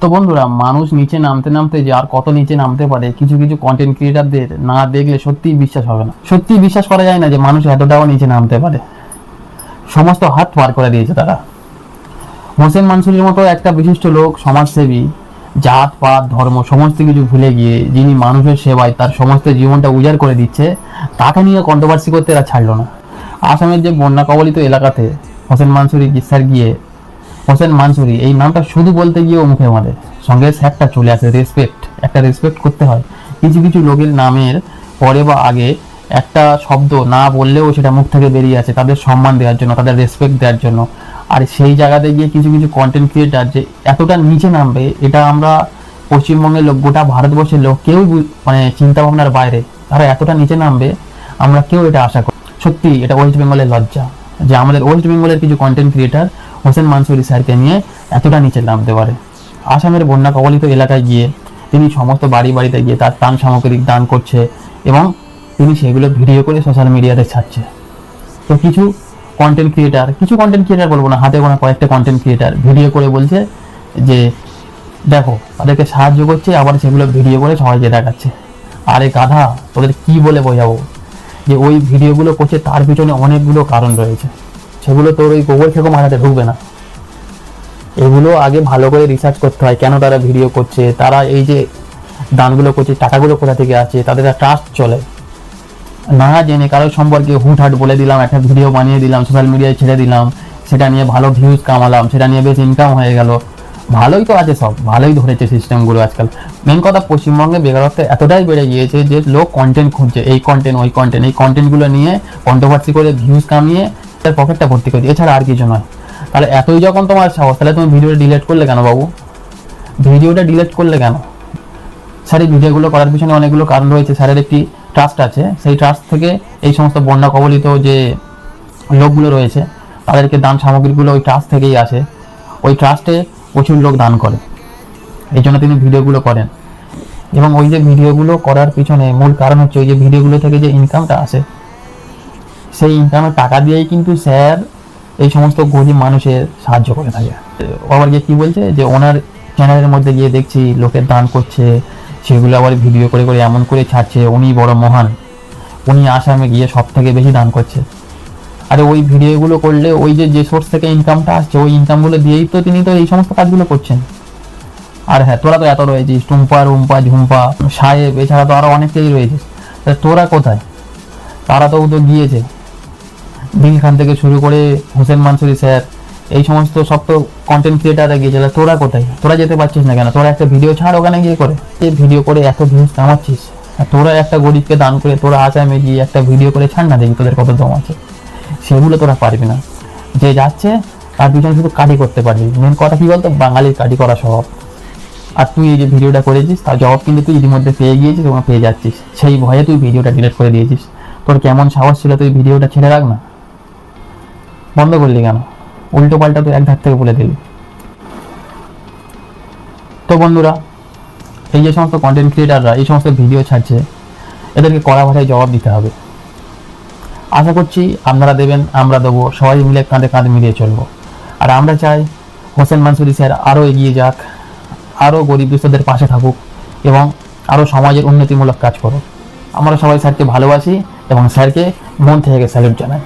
তো বন্ধুরা, মানুষ নিচে নামতে নামতে যে আর কত নিচে নামতে পারে কিছু কিছু কন্টেন্ট ক্রিয়েটারদের না দেখলে সত্যিই বিশ্বাস হবে না। সত্যিই বিশ্বাস করা যায় না যে মানুষ এতটাও নিচে নামতে পারে। সমস্ত হাত পার করে দিয়েছে তারা। হোসেন মানসুরির মতো একটা বিশিষ্ট লোক, সমাজসেবী, জাত পাত ধর্ম সমস্ত কিছু ভুলে গিয়ে যিনি মানুষের সেবায় তার সমস্ত জীবনটা উজাড় করে দিচ্ছে, তাকে নিয়ে কন্ট্রোভার্সি করতে এরা ছাড়লো না। আসামের যে বন্যা কবলিত এলাকাতে হোসেন মানসুরি স্যার গিয়ে, হোসেন মানসুরি এই নামটা শুধু বলতে গিয়েও মুখে মারে, সঙ্গে স্যারটা চলে আসে। একটা রেসপেক্ট করতে হয়। কিছু কিছু লোকের নামের পরে বা আগে একটা শব্দ না বললেও সেটা মুখ থেকে বেরিয়ে আসে তাদের সম্মান দেওয়ার জন্য, তাদের রেসপেক্ট দেওয়ার জন্য। আর সেই জায়গাতে গিয়ে কিছু কিছু কন্টেন্ট ক্রিয়েটার যে এতটা নিচে নামবে, এটা আমরা পশ্চিমবঙ্গের লোক, গোটা ভারতবর্ষের লোক কেউ মানে চিন্তা ভাবনার বাইরে তারা এতটা নিচে নামবে আমরা কেউ এটা আশা করি। সত্যি এটা ওয়েস্ট বেঙ্গলের লজ্জা যে আমাদের ওয়েস্ট বেঙ্গলের কিছু কন্টেন্ট ক্রিয়েটার হোসেন মানসুরি স্যারকে নিয়ে এতটা নিচে নামতে পারে। আসামের বন্যা কবলিত এলাকায় গিয়ে তিনি সমস্ত বাড়ি বাড়িতে গিয়ে তার ত্রাণ সামগ্রিক দান করছে এবং তিনি সেগুলো ভিডিও করে সোশ্যাল মিডিয়াতে ছাড়ছে। তো কিছু কন্টেন্ট ক্রিয়েটার বলবো না, হাতে গোনা কয়েকটা কন্টেন্ট ক্রিয়েটার ভিডিও করে বলছে যে দেখো তাদেরকে সাহায্য করছে, আবার সেগুলো ভিডিও করে সবাইকে দেখাচ্ছে। আরে গাধা, তোদের কি বলে বোঝাবো যে ওই ভিডিওগুলো করছে তার পিছনে অনেকগুলো কারণ রয়েছে, সেগুলো তোর ওই গোবর থেকে মাথাতে ঢুকবে না। এগুলো আগে ভালো করে রিসার্চ করতে হয়, কেন তারা ভিডিও করছে, তারা এই যে দানগুলো করছে টাকাগুলো কোথা থেকে আসে, তাদের একটা ট্রাস্ট চলে। না জেনে কারোর সম্পর্কে হুটহাট বলে দিলাম, একটা ভিডিও বানিয়ে দিলাম, সোশ্যাল মিডিয়ায় ছেড়ে দিলাম, সেটা নিয়ে ভালো ভিউজ কামালাম, সেটা নিয়ে বেশ ইনকাম হয়ে গেল। ভালোই তো আছে, সব ভালোই ধরেছে সিস্টেমগুলো আজকাল। মেন কথা, পশ্চিমবঙ্গে বেকারত্ব এতটাই বেড়ে গিয়েছে যে লোক কন্টেন্ট খুঁজছে, এই কন্টেন্ট ওই কন্টেন্ট, এই কন্টেন্টগুলো নিয়ে কন্ট্রোভার্সি করে ভিউজ কামিয়ে তার পকেটটা ভর্তি করে, এছাড়া আর কিছু নয়। তাহলে এতই যখন তোমার সাহস, তাহলে তুমি ভিডিওটা ডিলিট করলে কেন বাবু? ভিডিওটা ডিলিট করলে কেন? স্যার এই ভিডিওগুলো করার পিছনে অনেকগুলো কারণ রয়েছে। স্যারের একটি ট্রাস্ট আছে, সেই ট্রাস্ট থেকে এই সমস্ত বন্যা কবলিত যে লোকগুলো রয়েছে তাদেরকে দান সামগ্রীগুলো ওই ট্রাস্ট থেকেই আসে। ওই ট্রাস্টে প্রচুর লোক দান করে, এই জন্য তিনি ভিডিওগুলো করেন। এবং ওই যে ভিডিওগুলো করার পিছনে মূল কারণ হচ্ছে ওই যে ভিডিওগুলো থেকে যে ইনকামটা আসে, সেই ইনকামের টাকা দিয়েই কিন্তু স্যার এই সমস্ত গরিব মানুষের সাহায্য করে থাকে। আবার গিয়ে কী বলছে যে ওনার চ্যানেলের মধ্যে গিয়ে দেখছি লোকের দান করছে, সেগুলো আবার ভিডিও করে করে এমন করে ছাড়ছে উনি বড় মহান, উনি আসামে গিয়ে সব থেকে বেশি দান করছে। আরে ওই ভিডিওগুলো করলে ওই যে সোর্স থেকে ইনকামটা আসছে, ওই ইনকামগুলো দিয়েই তো তিনি তো এই সমস্ত কাজগুলো করছেন। আর হ্যাঁ, তোরা তো এত রয়েছিস, টুম্পা রুম্পা ঝুম্পা সাহেব, এছাড়া তো আরও অনেকেই রয়েছে, তোরা কোথায়? তারা তো গিয়েছে দিল খান থেকে শুরু করে হোসেন মানসুরি স্যার, এই সমস্ত সব তো কন্টেন্ট ক্রিয়েটাররা গিয়েছিল। তোরা কোথায়? তোরা যেতে পারছিস না কেন? তোরা একটা ভিডিও ছাড় ওখানে গিয়ে করে, এই ভিডিও করে এত ভিউজ কামাচ্ছিস, আর তোরা একটা গরিবকে দান করে তোরা আসামে গিয়ে একটা ভিডিও করে ছাড় না, দেখি তোদের কত দম আছে। সেগুলো তোরা পারবি না। যে যাচ্ছে তার পিছনে শুধু কাটি করতে পারবি। মেন কথা কি বলতো, বাঙালির কাটি করা স্বভাব। আর তুই এই যে ভিডিওটা করেছিস তার জবাব কিন্তু তুই ইতিমধ্যে পেয়ে গিয়েছিস এবং পেয়ে যাচ্ছিস, সেই ভয়ে তুই ভিডিওটা ডিলিট করে দিয়েছিস। তোর কেমন সাহস ছিল তুই ভিডিওটা ছেড়ে রাখ না, বন্ধ করলি কেন? উল্টো পাল্টা তুই এক ধার থেকে বলে দিলি। তো বন্ধুরা, এই যে সমস্ত কন্টেন্ট ক্রিয়েটাররা এই সমস্ত ভিডিও ছাড়ছে, এদেরকে কড়া ভাষায় জবাব দিতে হবে। আশা করছি আপনারা দেবেন, আমরা দেবো, সবাই মিলে কাঁধে কাঁধ মিলিয়ে চলবো। আর আমরা চাই হোসেন মানসুরি স্যার আরও এগিয়ে যাক, আরও গরিব দুস্থদের পাশে থাকুক এবং আরও সমাজের উন্নতিমূলক কাজ করুক। আমরা সবাই স্যারকে ভালোবাসি এবং স্যারকে মন থেকে স্যালুট জানাই।